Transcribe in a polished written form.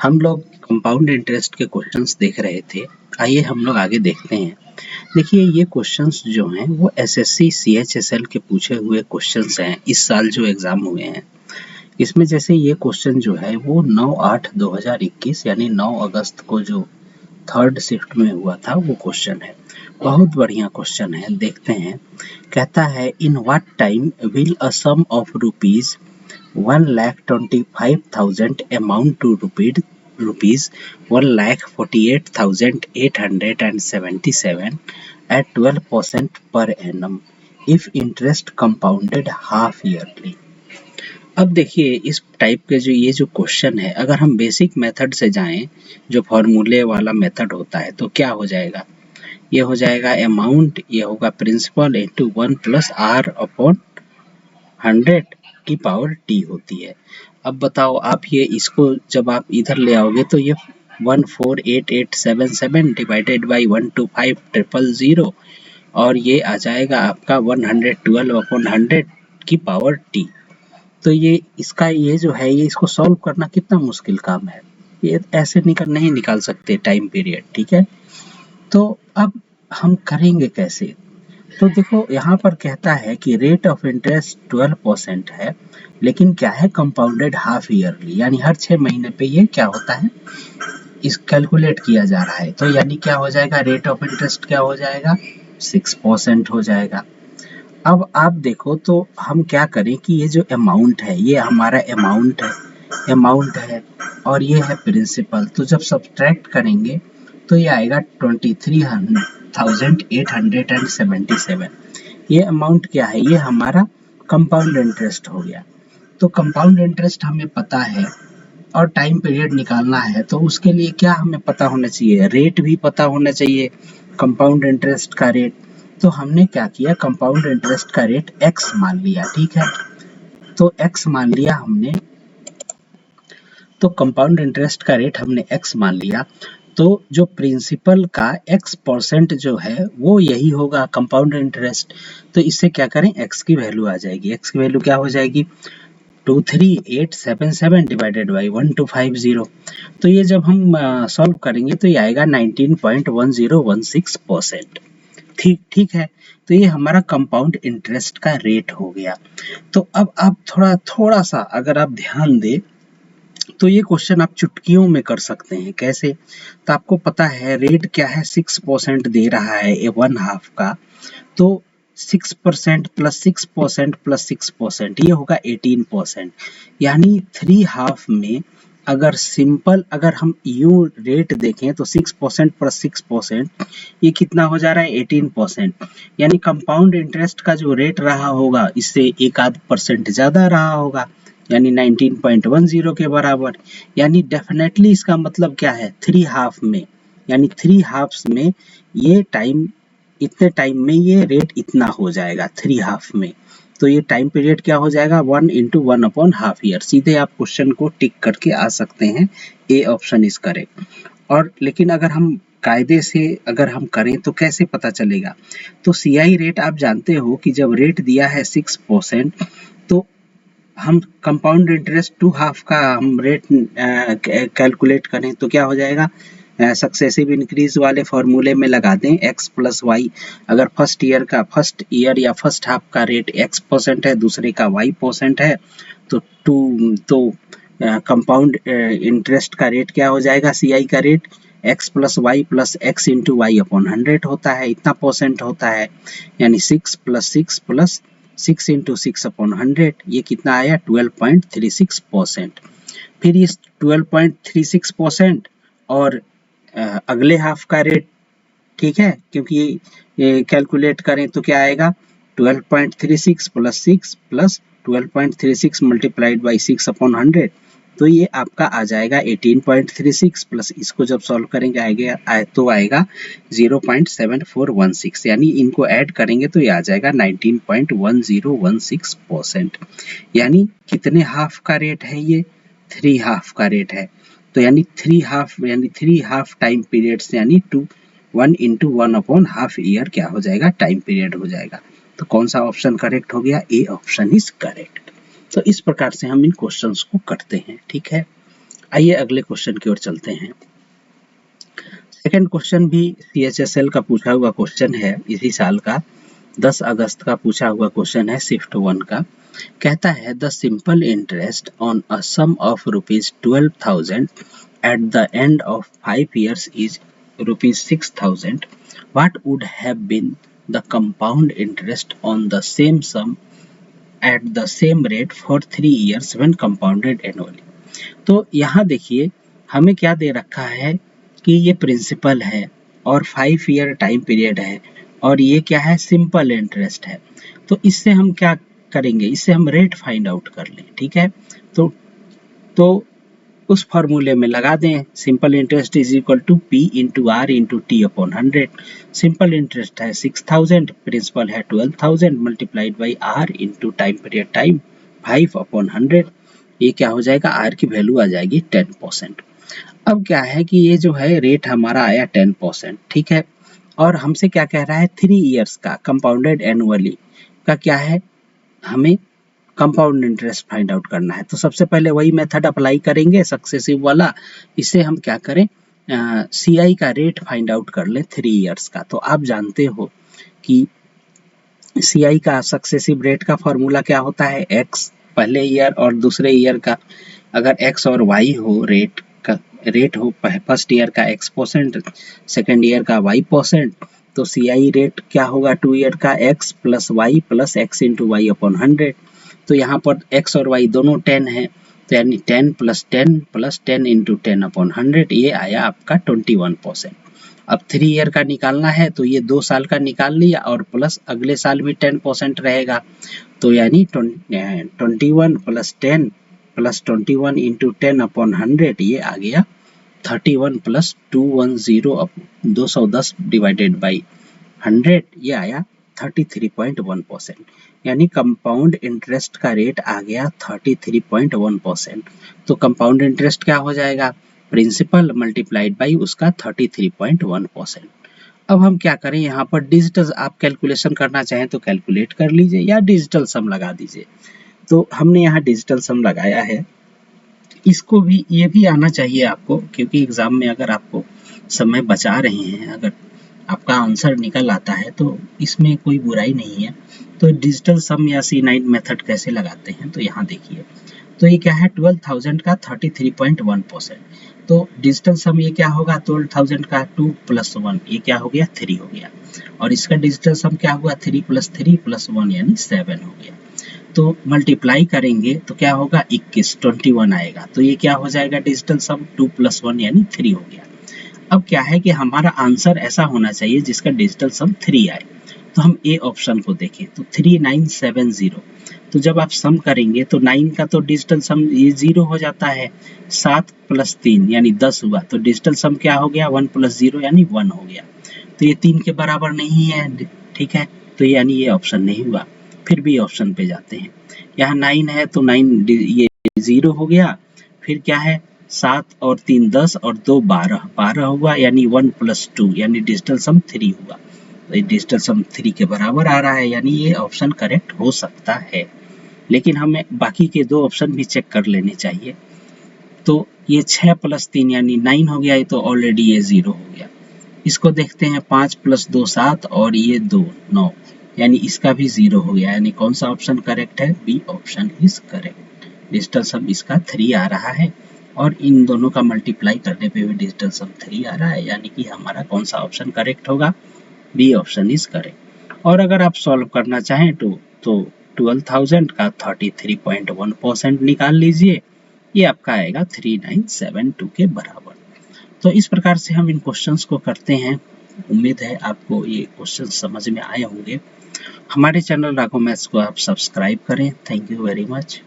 हम लोग compound interest के क्वेश्चंस देख रहे थे। आइए हम लोग आगे देखते हैं। देखिए ये क्वेश्चंस जो हैं वो एसएससी सीएचएसएल के पूछे हुए क्वेश्चंस हैं, इस साल जो एग्जाम हुए हैं। इसमें जैसे ये क्वेश्चन जो है वो 9/8/2021 यानी 9 अगस्त को जो थर्ड शिफ्ट में हुआ था वो क्वेश्चन है। बहुत बढ़िया क्वेश्चन है, देखते हैं। कहता है in what time will a sum of rupees 1,25,000 amount to rupees 1,48,877 at 12% per annum if interest compounded half yearly। अब देखिए इस टाइप के जो क्वेश्चन है, अगर हम बेसिक मेथड से जाएं, जो फॉर्मूले वाला मेथड होता है, तो क्या हो जाएगा? ये हो जाएगा अमाउंट, ये होगा principal into 1 plus r upon 100 की पावर टी होती है। अब बताओ आप ये इसको जब आप इधर ले आओगे तो ये 148877 डिवाइडेड बाई 125,000 और ये आ जाएगा आपका 112 अपॉन 100 की पावर टी। तो ये इसका ये जो है ये इसको सॉल्व करना कितना मुश्किल काम है। ये ऐसे नहीं निकाल सकते टाइम पीरियड, ठीक है। तो अब हम करेंगे कैसे? तो देखो यहाँ पर कहता है कि रेट ऑफ इंटरेस्ट 12% है, लेकिन क्या है कंपाउंडेड हाफ ईयरली, यानी हर 6 महीने पे ये क्या होता है, इस कैलकुलेट किया जा रहा है। तो यानी क्या हो जाएगा, रेट ऑफ इंटरेस्ट क्या हो जाएगा, 6% हो जाएगा। अब आप देखो तो हम क्या करें कि ये जो अमाउंट है ये हमारा अमाउंट है और ये है प्रिंसिपल। तो जब सब्ट्रैक्ट करेंगे तो ये आएगा 23,877। ये अमाउंट क्या है, ये हमारा कंपाउंड इंटरेस्ट हो गया। तो कंपाउंड इंटरेस्ट हमें पता है और टाइम पीरियड निकालना है, तो उसके लिए क्या हमें पता होना चाहिए, रेट भी पता होना चाहिए, कंपाउंड इंटरेस्ट का रेट। तो हमने क्या किया, कंपाउंड इंटरेस्ट का रेट x मान लिया, ठीक है। तो x मान लिया हमने, तो कंपाउंड इंटरेस्ट का रेट हमने x मान लिया। तो जो प्रिंसिपल का x% जो है वो यही होगा कंपाउंड इंटरेस्ट। तो इससे क्या करें, x की वैल्यू आ जाएगी। x की वैल्यू क्या हो जाएगी, 23877 डिवाइडेड बाई 1250। तो ये जब हम सॉल्व करेंगे तो ये आएगा 19.1016%। ठीक है। तो ये हमारा कंपाउंड इंटरेस्ट का रेट हो गया। तो अब आप थोड़ा सा अगर आप ध्यान दें तो ये क्वेश्चन आप चुटकियों में कर सकते हैं। कैसे? तो आपको पता है रेट क्या है, 6% दे रहा है ए 1/2 का। तो 6% प्लस 6% प्लस 6% ये होगा 18%। यानी 3/2 में अगर हम यूं रेट देखें तो 6% प्लस 6% ये कितना हो जा रहा है, 18%। यानी कंपाउंड इंटरेस्ट का जो रेट रहा होगा इससे 1% ज्यादा रहा होगा, यानी 19.10 के बराबर। यानी डेफिनेटली इसका मतलब क्या है, 3/2 में, यानी 3/2 में ये टाइम, इतने टाइम में ये रेट इतना हो जाएगा 3/2 में। तो ये टाइम पीरियड क्या हो जाएगा, 1 × 1/2 ईयर। सीधे आप क्वेश्चन को टिक करके आ सकते हैं, ए ऑप्शन इज करेक्ट। और लेकिन अगर हम कायदे से अगर हम करें तो कैसे पता चलेगा? तो सीआई रेट आप जानते हो कि जब रेट दिया है 6%, तो हम कंपाउंड इंटरेस्ट 2/2 का हम रेट कैलकुलेट करें तो क्या हो जाएगा, सक्सेसिव इंक्रीज वाले फॉर्मूले में लगा दें x प्लस वाई। अगर फर्स्ट ईयर या फर्स्ट हाफ का रेट x% है, दूसरे का y% है, तो कंपाउंड इंटरेस्ट का रेट क्या हो जाएगा, सीआई का rate x plus y plus x into y upon 100 होता है, इतना % होता है। यानी 6 प्लस 6 प्लस 6 इंटू 6 अपॉन 100, ये कितना आया, 12.36%। फिर इस 12.36% और अगले हाफ का रेट, ठीक है, क्योंकि ये कैलकुलेट करें तो क्या आएगा, 12.36 plus 6 plus 12.36 multiplied by 6 upon 100, तो ये आपका आ जाएगा 18.36 प्लस इसको जब सॉल्व करेंगे तो आएगा 0.7416। यानी इनको ऐड करेंगे तो ये आ जाएगा 19.1016%। यानी कितने हाफ का रेट है, ये 3/2 का रेट है। तो यानी 3/2 टाइम पीरियड, यानी 1 × 1/2 ईयर क्या हो जाएगा, टाइम पीरियड हो जाएगा। तो कौन सा ऑप्शन करेक्ट हो गया, ए ऑप्शन इज करेक्ट। तो इस प्रकार से हम इन क्वेश्चंस को करते हैं, ठीक है। आइए अगले क्वेश्चन की ओर चलते हैं। सेकंड क्वेश्चन भी CHSL का पूछा हुआ क्वेश्चन है, इसी साल का 10 अगस्त का पूछा हुआ क्वेश्चन है, शिफ्ट 1 का। कहता है the simple interest on a sum of ₹12,000 at the end of 5 years is ₹6,000. What would have been the compound interest on the same sum at the same rate for 3 years when compounded annually? तो यहाँ देखिए हमें क्या दे रखा है कि ये principal है और 5 ईयर टाइम पीरियड है और ये क्या है, सिंपल इंटरेस्ट है। तो इससे हम क्या करेंगे, इससे हम रेट फाइंड आउट कर लें, ठीक है। तो उस फॉर्मूले में लगा दें, simple interest is equal to P into R into T upon 100। Simple interest है 6000, प्रिंसिपल है 12000 multiplied by R into time period time 5 upon 100। ये क्या हो जाएगा, R की वैल्यू आ जाएगी 10%। अब क्या है कि ये जो है रेट हमारा आया 10%, ठीक है। और हमसे क्या कह रहा है, 3 इयर्स का कंपाउंडेड एनुअली का क्या है, हमें कंपाउंड इंटरेस्ट फाइंड आउट करना है। तो सबसे पहले वही मेथड अप्लाई करेंगे, सक्सेसिव वाला। इससे हम क्या करें, CI का रेट फाइंड आउट कर लें 3 इयर्स का। तो आप जानते हो कि CI का सक्सेसिव रेट का फॉर्मूला क्या होता है, x पहले ईयर और दूसरे ईयर का, अगर x और y हो, रेट हो फर्स्ट ईयर का x%, सेकेंड ईयर का y%, तो CI रेट क्या होगा, 2 ईयर का x plus y plus x into y upon 100। तो यहाँ पर x और y दोनों 10 है, तो यानी 10 प्लस 10 इंटू 10 अपॉन 100, ये आया आपका 21%। अब 3 ईयर का निकालना है तो ये 2 साल का निकाल लिया और प्लस अगले साल भी 10% रहेगा, तो यानी 21 प्लस 10 प्लस 21 इंटू 10 अपॉन 100, ये आ गया 31 प्लस 210 210 डिवाइडेड बाई 100, ये आया 33.1%। यानी कंपाउंड इंटरेस्ट का रेट आ गया 33.1%। तो कंपाउंड इंटरेस्ट क्या हो जाएगा, प्रिंसिपल मल्टीप्लाइड बाई उसका 33.1%। अब हम क्या करें, यहाँ पर डिजिटल आप कैलकुलेशन करना चाहें तो कैलकुलेट कर लीजिए या डिजिटल सम लगा दीजिए। तो हमने यहाँ डिजिटल सम लगाया है, इसको भी, ये भी आना चाहिए आपको, क्योंकि एग्जाम में अगर आपको समय बचा रहे हैं, अगर आपका आंसर निकल आता है तो इसमें कोई बुराई नहीं है। तो डिजिटल सम या C9 मेथड कैसे लगाते हैं, तो यहाँ देखिए। तो ये क्या है, 12,000 का 33.1%। तो डिजिटल सम ये क्या होगा, 12,000 का 2 प्लस 1, ये क्या हो गया, 3 हो गया। और इसका डिजिटल सम क्या हुआ, 3 प्लस 3 प्लस 1 यानी 7 हो गया। तो मल्टीप्लाई करेंगे तो क्या होगा, 21 आएगा। तो ये क्या हो जाएगा, डिजिटल सम 2 प्लस 1 यानी 3 हो गया। अब क्या है कि हमारा आंसर ऐसा होना चाहिए जिसका डिजिटल सम 3 आए। तो हम ए ऑप्शन को देखें तो 3970। तो जब आप सम करेंगे तो 9 का तो डिजिटल सम ये 0 हो जाता है, 7 प्लस 3 यानी 10 हुआ, तो डिजिटल सम क्या हो गया, 1 प्लस 0 यानी 1 हो गया। तो ये 3 के बराबर नहीं है, ठीक है, तो यानी ये ऑप्शन नहीं हुआ। फिर भी ऑप्शन पे जाते हैं, यहाँ 9 है तो 9 ये 0 हो गया। फिर क्या है, 7 और 3 10 और 2 12 हुआ, यानी 1 प्लस 2 यानी डिजिटल सम 3 हुआ। तो डिजिटल सम 3 के बराबर आ रहा है, यानी ये ऑप्शन करेक्ट हो सकता है। लेकिन हमें बाकी के 2 ऑप्शन भी चेक कर लेने चाहिए। तो ये 6 प्लस 3 यानी 9 हो गया, ये तो ऑलरेडी ये 0 हो गया। इसको देखते हैं, 5 प्लस 2 7 और ये 2 9, यानी इसका भी 0 हो गया। यानी कौन सा ऑप्शन करेक्ट है, B option is correct. Digital sum इसका 3 आ रहा है और इन दोनों का मल्टीप्लाई करने पे भी डिजिटल सम 3 आ रहा है, यानी कि हमारा कौन सा ऑप्शन करेक्ट होगा, बी ऑप्शन इज करेक्ट। और अगर आप सॉल्व करना चाहें तो 12,000 का 33.1% निकाल लीजिए, ये आपका आएगा 3972 के बराबर। तो इस प्रकार से हम इन क्वेश्चंस को करते हैं। उम्मीद है आपको ये क्वेश्चन समझ में आए होंगे। हमारे चैनल राघव मैथ्स को आप सब्सक्राइब करें। Thank you very much.